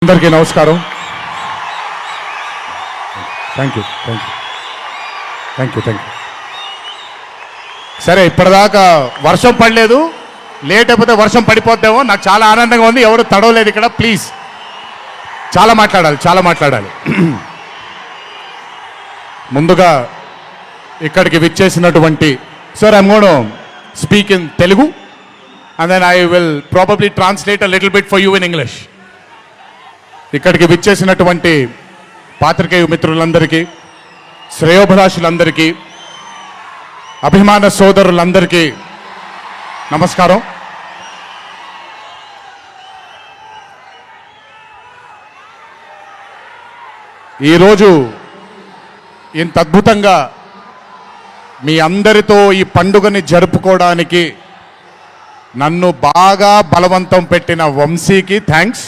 అందరికీ నమస్కారం. Thank you. సరే, ఇప్పటిదాకా వర్షం పడలేదు, లేట్ అయిపోతే వర్షం పడిపోద్దేమో. నాకు చాలా ఆనందంగా ఉంది. ఎవరు తడవలేదు ఇక్కడ. ప్లీజ్, చాలా మాట్లాడాలి. ముందుగా ఇక్కడికి విచ్చేసినటువంటి sir, I'm gonna speak in Telugu and then I will probably translate a little bit for you in English. ఇక్కడికి విచ్చేసినటువంటి పాత్రికేయ మిత్రులందరికీ, శ్రేయోభిలాషులందరికీ, అభిమాన సోదరులందరికీ నమస్కారం. ఈరోజు ఇంత అద్భుతంగా మీ అందరితో ఈ పండుగని జరుపుకోవడానికి నన్ను బాగా బలవంతం పెట్టిన వంశీకి థ్యాంక్స్.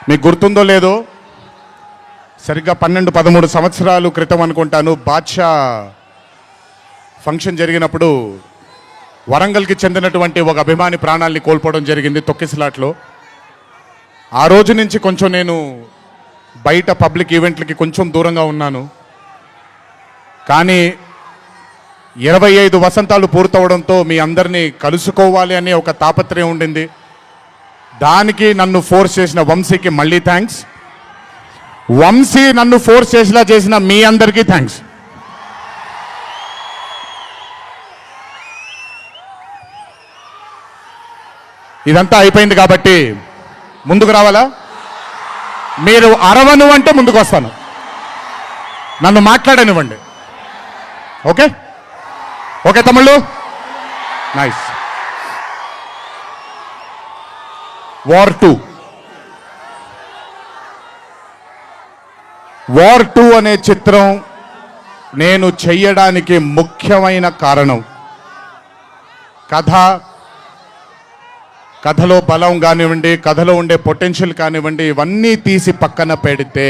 మీకు గుర్తుందో లేదో, సరిగ్గా 12-13 సంవత్సరాలు క్రితం అనుకుంటాను, బాద్షా ఫంక్షన్ జరిగినప్పుడు వరంగల్కి చెందినటువంటి ఒక అభిమాని ప్రాణాల్ని కోల్పోవడం జరిగింది తొక్కిసలాట్లో. ఆ రోజు నుంచి కొంచెం నేను బయట పబ్లిక్ ఈవెంట్లకి కొంచెం దూరంగా ఉన్నాను. కానీ 25 వసంతాలు పూర్తవడంతో మీ అందరినీ కలుసుకోవాలి అనే ఒక తాపత్రయం ఉండింది. దానికి నన్ను ఫోర్స్ చేసిన వంశీకి మళ్ళీ థ్యాంక్స్. వంశీ నన్ను ఫోర్స్ చేసేలా చేసిన మీ అందరికీ థ్యాంక్స్. ఇదంతా అయిపోయింది కాబట్టి ముందుకు రావాలా? మీరు అరవను అంటే ముందుకు వస్తాను, నన్ను మాట్లాడనివ్వండి. ఓకే ఓకే తమ్ముళ్ళు, నైస్. వార్ 2 అనే చిత్రం నేను చెయ్యడానికి ముఖ్యమైన కారణం కథలో బలం కానివ్వండి, కథలో ఉండే పొటెన్షియల్ కానివ్వండి, ఇవన్నీ తీసి పక్కన పెడితే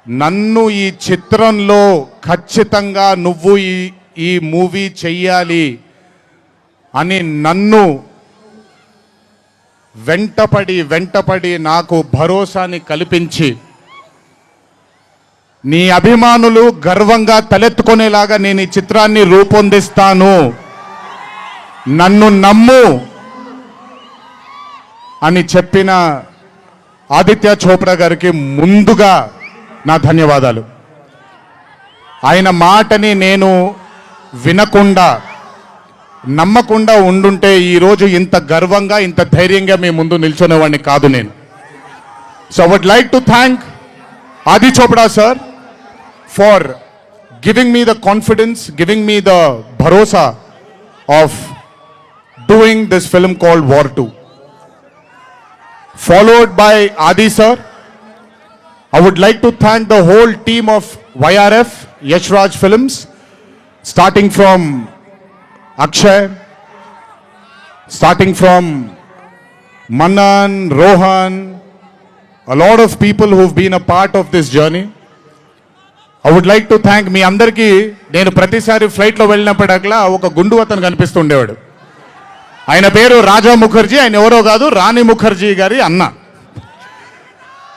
నన్ను ఈ చిత్రంలో ఖచ్చితంగా నువ్వు ఈ మూవీ చెయ్యాలి అని నన్ను వెంటపడి నాకు భరోసాని కల్పించి, నీ అభిమానులు గర్వంగా తలెత్తుకునేలాగా నేను ఈ చిత్రాన్ని రూపొందిస్తాను, నన్ను నమ్ము అని చెప్పిన ఆదిత్య చోప్రా గారికి ముందుగా నా ధన్యవాదాలు. ఆయన మాటని నేను వినకుండా నమ్మకుండా ఉండుంటే ఈరోజు ఇంత గర్వంగా ఇంత ధైర్యంగా మీ ముందు నిల్చునేవాడిని కాదు నేను. So I would like to thank Adi Chopra sir for giving me the confidence, giving me the భరోసా of doing this film called War 2, followed by Adi sir. I would like to thank the whole team of YRF, Yash Raj Films, starting from Akshay, starting from Manan, Rohan, a lot of people who've been a part of this journey. I would like to thank మీ అందరికీ. నేను ప్రతిసారి ఫ్లైట్లో వెళ్ళినప్పుడల్లా ఒక గుండు అతను కనిపిస్తుండేవాడు. ఆయన పేరు రాజా ముఖర్జీ. ఆయన ఎవరో కాదు, రాణి ముఖర్జీ గారి అన్న.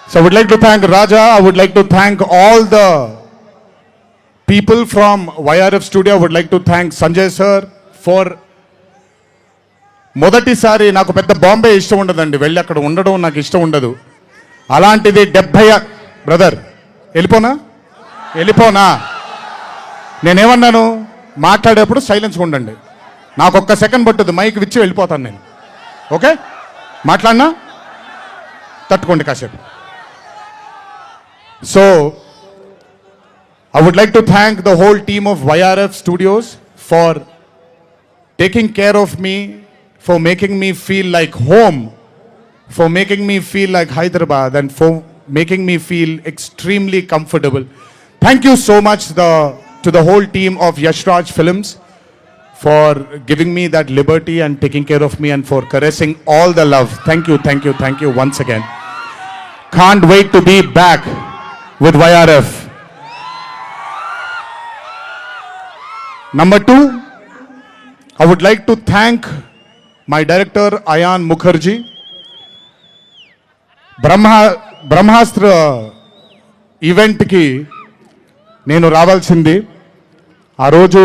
So I would like to thank Raja. I would like to thank all the people from YRF studio. I would like to thank Sanjay sir for మొదటిసారి. నాకు పెద్ద బాంబే ఇష్టం ఉండదండి, వెళ్ళి అక్కడ ఉండడం నాకు ఇష్టం ఉండదు. అలాంటిది 70 బ్రదర్ వెళ్ళిపోనా నేనేమన్నాను, మాట్లాడేప్పుడు సైలెన్స్గా ఉండండి. నాకు ఒక్క సెకండ్ పట్టుద్ది, మైక్ విచ్చి వెళ్ళిపోతాను నేను. ఓకే, మాట్లాడినా తట్టుకోండి కాసేపు. So, I would like to thank the whole team of YRF Studios for taking care of me, for making me feel like home, for making me feel like Hyderabad, and for making me feel extremely comfortable. Thank you so much to the whole team of Yash Raj Films for giving me that liberty and taking care of me and for caressing all the love. Thank you once again. Can't wait to be back with YRF. Number 2, I would like to thank my director Ayan Mukherjee. బ్రహ్మాస్త్ర ఈవెంట్కి నేను రావాల్సింది. ఆ రోజు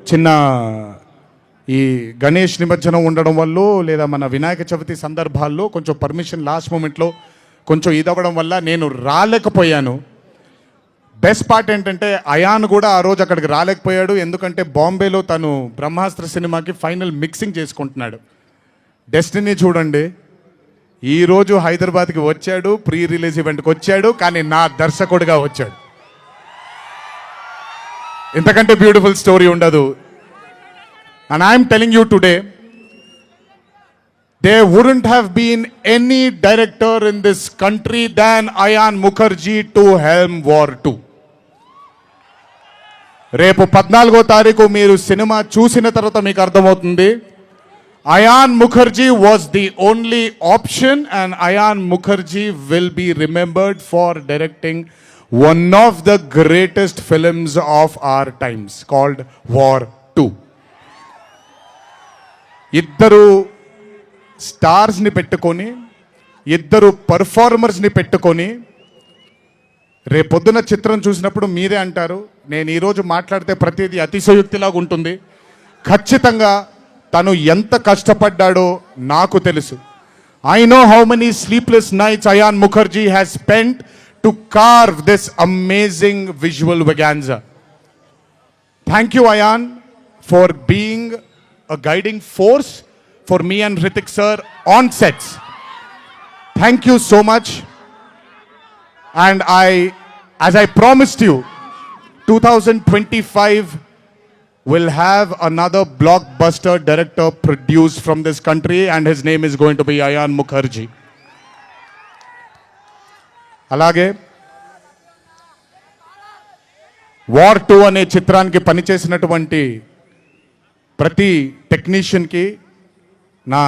చిన్న ఈ గణేష్ నిమజ్జనం ఉండడం వల్ల లేదా మన వినాయక చవితి సందర్భాల్లో కొంచెం పర్మిషన్ లాస్ట్ మూమెంట్లో కొంచెం ఇదవ్వడం వల్ల నేను రాలేకపోయాను. బెస్ట్ పార్ట్ ఏంటంటే అయాన్ కూడా ఆ రోజు అక్కడికి రాలేకపోయాడు, ఎందుకంటే బాంబేలో తను బ్రహ్మాస్త్ర సినిమాకి ఫైనల్ మిక్సింగ్ చేసుకుంటున్నాడు. డెస్టినీ చూడండి, ఈరోజు హైదరాబాద్కి వచ్చాడు, ప్రీ రిలీజ్ ఈవెంట్కి వచ్చాడు, కానీ నా దర్శకుడిగా వచ్చాడు. ఇంతకంటే బ్యూటిఫుల్ స్టోరీ ఉండదు. And I'm telling you today, there wouldn't have been any director in this country than Ayan Mukherjee to helm War 2. రేపు 14వ తారీఖు మీరు సినిమా చూసిన తర్వాత మీకు అర్థమవుతుంది. Ayan Mukherjee was the only option, and Ayan Mukherjee will be remembered for directing one of the greatest films of our times called War 2. ఇద్దరు స్టార్స్ని పెట్టుకొని, ఇద్దరు పర్ఫార్మర్స్ని పెట్టుకొని రేపొద్దున చిత్రం చూసినప్పుడు మీరే అంటారు, నేను ఈరోజు మాట్లాడితే ప్రతిదీ అతిశయోక్తిలాగా ఉంటుంది. ఖచ్చితంగా తను ఎంత కష్టపడ్డాడో నాకు తెలుసు. I know how many sleepless nights Ayan Mukherjee has spent to carve this amazing visual vaganza. Thank you, Ayan, for being a guiding force for me and Hrithik sir on sets. Thank you so much. And as I promised you, 2025 will have another blockbuster director produced from this country, and his name is going to be Ayan Mukherjee. అలాగే War 2 అనే చిత్రానికి పనిచేసినటువంటి ప్రతి టెక్నీషియన్కి నా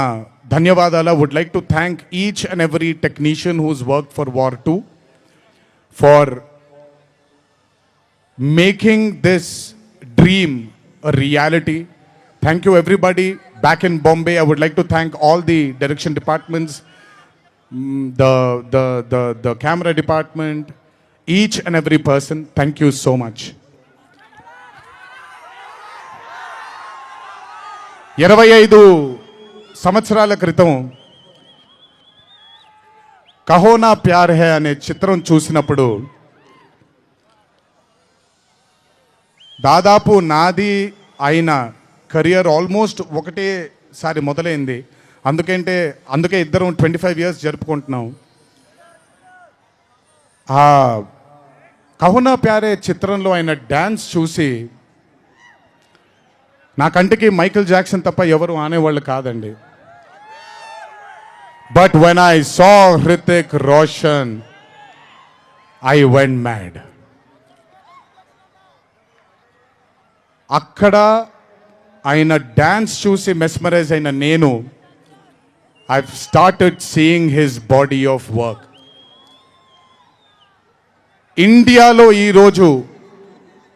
ధన్యవాదాలు. Would like to thank each and every technician whose work for War 2 for making this dream a reality. Thank you everybody back in Bombay. I would like to thank all the direction departments, the camera department, each and every person. Thank you so much. 25 సంవత్సరాల క్రితం కహో నా ప్యార్ high అనే చిత్రం చూసినప్పుడు దాదాపు నాది అయిన career almost ఒకటేసారి మొదలైంది. అందుకే ఇద్దరం 25 years జరుపుకుంటున్నాం. ఆ కహో ప్యారే చిత్రంలో ఆయన డ్యాన్స్ చూసి నా కంటికి మైకేల్ జాక్సన్ తప్ప ఎవరు ఆనేవాళ్ళు కాదండి. But when I saw Hrithik Roshan I went mad. అక్కడ ఆయన డ్యాన్స్ చూసి మెస్మరైజ్ అయిన నేను I started seeing his body of work. ఇండియాలో ఈరోజు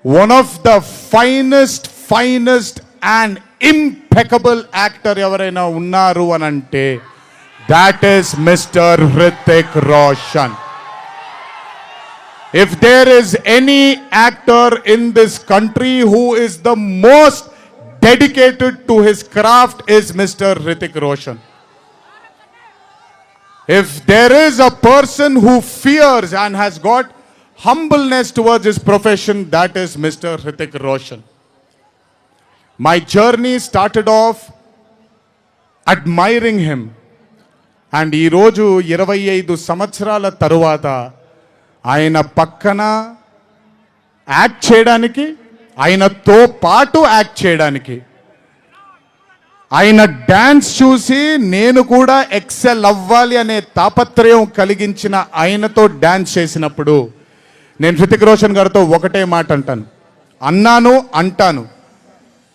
one of the finest and impeccable actor ఎవరైనా ఉన్నారు అని అంటే that is mister Hrithik Roshan. If there is any actor in this country who is the most dedicated to his craft is Mr. Hrithik Roshan. If there is a person who fears and has got humbleness towards his profession, that is Mr. Hrithik Roshan. My journey started off admiring him, and ee roju 25 సంవత్సరాల తరువాత ఆయన పక్కన act చేయడానికి, ఆయనతో పాటు act చేయడానికి, ఆయన dance చూసి నేను కూడా ఎక్సెల్ అవ్వాలి అనే తాపత్రయం కలిగించిన ఆయనతో డ్యాన్స్ చేసినప్పుడు నేను హృతిక్ రోషన్ గారితో ఒకటే మాట అంటాను,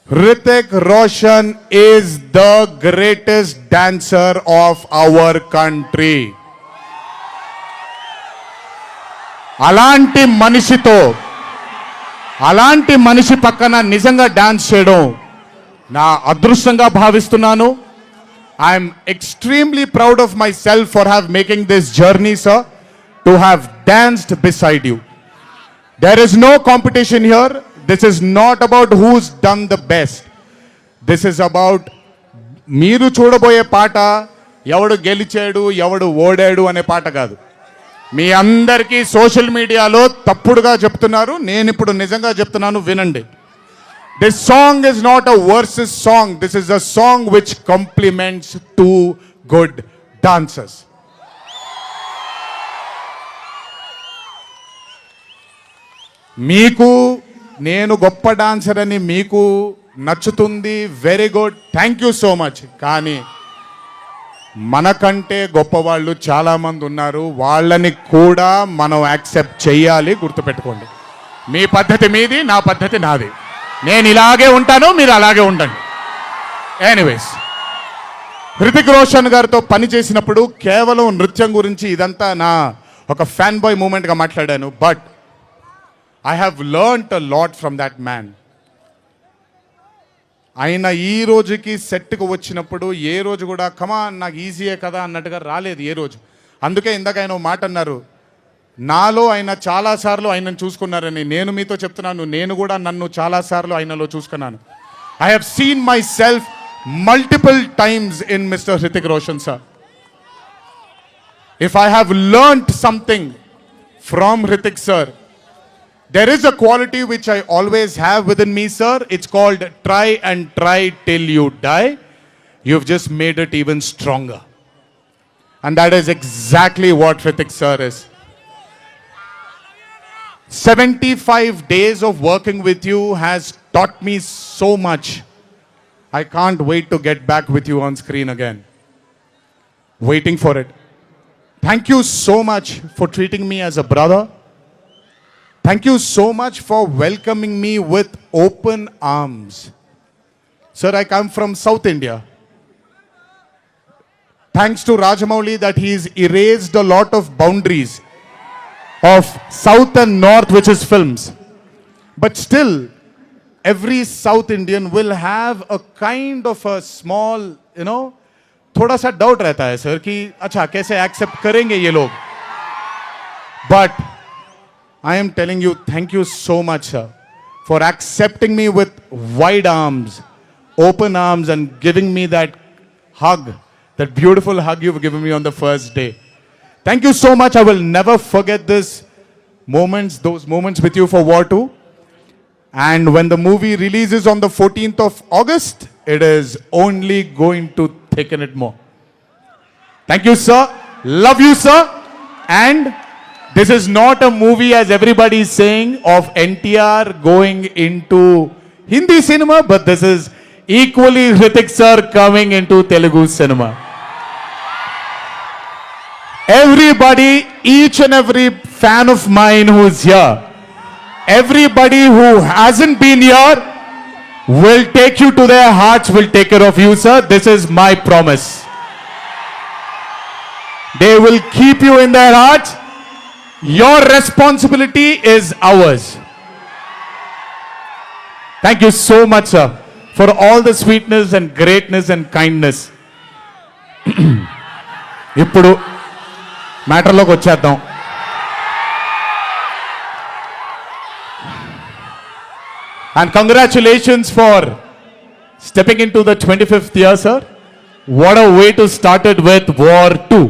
Hrithik Roshan is the greatest dancer of our country. అలాంటి మనిషి పక్కన నిజంగా డాన్స్ చేయడం నా అదృష్టంగా భావిస్తున్నాను. I'm extremely proud of myself for have making this journey, sir, to have danced beside you. There is no competition here. This is not about who's done the best. This is about మీరు చూడబోయే పాట ఎవడు గెలిచాడు ఎవడు ఓడాడు అనే పాట కాదు. మీ అందరికీ సోషల్ మీడియాలో తప్పుడుగా చెప్తున్నారు, నేను ఇప్పుడు నిజంగా చెప్తున్నాను, వినండి. This song is not a versus song, this is a song which compliments too good dancers. మీకు నేను గొప్ప డాన్సర్ అని మీకు నచ్చుతుంది, very good, thank you so much. కానీ మనకంటే గొప్పవాళ్ళు చాలామంది ఉన్నారు, వాళ్ళని కూడా మనం యాక్సెప్ట్ చేయాలి. గుర్తుపెట్టుకోండి, మీ పద్ధతి మీది, నా పద్ధతి నాది. నేను ఇలాగే ఉంటాను, మీరు అలాగే ఉండండి. ఎనీవేస్, హృతిక్ రోషన్ గారితో పని చేసినప్పుడు కేవలం నృత్యం గురించి ఇదంతా నా ఒక ఫ్యాన్ బాయ్ మూమెంట్గా మాట్లాడాను. But I have learned a lot from that man. ఆయన ఈ రోజుకి సెట్కి వచ్చినప్పుడు ఏ రోజు కూడా కమాన్ నాకు ఈజీయే కదా అన్నట్టుగా రాలేదు ఏ రోజు. అందుకే ఇందాక ఆయన మాట అన్నారు, నాలో ఆయన చాలాసార్లు ఆయనను చూసుకున్నారని. నేను మీతో చెప్తున్నాను, నేను కూడా నన్ను చాలాసార్లు ఆయనలో చూసుకున్నాను. I have seen my self multiple times in mister Hrithik Roshan sir. If I have learned something from Hrithik sir, there is a quality which I always have within me, sir. It's called try and try till you die. You've just made it even stronger. And that is exactly what Hritik sir is. 75 days of working with you has taught me so much. I can't wait to get back with you on screen again. Waiting for it. Thank you so much for treating me as a brother. Thank you so much for welcoming me with open arms. Sir, I come from South India. Thanks to Rajamouli that he's erased a lot of boundaries of South and North, which is films. But still, every South Indian will have a kind of a small, थोड़ा सा doubt रहता है sir कि अच्छा कैसे accept करेंगे ये लोग. But I am telling you, thank you so much, sir, for accepting me with wide arms, open arms, and giving me that hug, that beautiful hug you've given me on the first day. Thank you so much. I will never forget those moments with you for War 2. And when the movie releases on the 14th of August, it is only going to thicken it more. Thank you, sir. Love you, sir. And this is not a movie, as everybody is saying, of NTR going into Hindi cinema, but this is equally Hritik sir coming into Telugu cinema. Everybody, each and every fan of mine who is here, everybody who hasn't been here, will take you to their hearts, will take care of you, sir. This is my promise. They will keep you in their hearts. Your responsibility is ours. Thank you so much, sir, for all the sweetness and greatness and kindness. ఇప్పుడు మ్యాటర్లోకి వచ్చేద్దాం. And congratulations for stepping into the 25th year, sir. What a way to start it with War 2.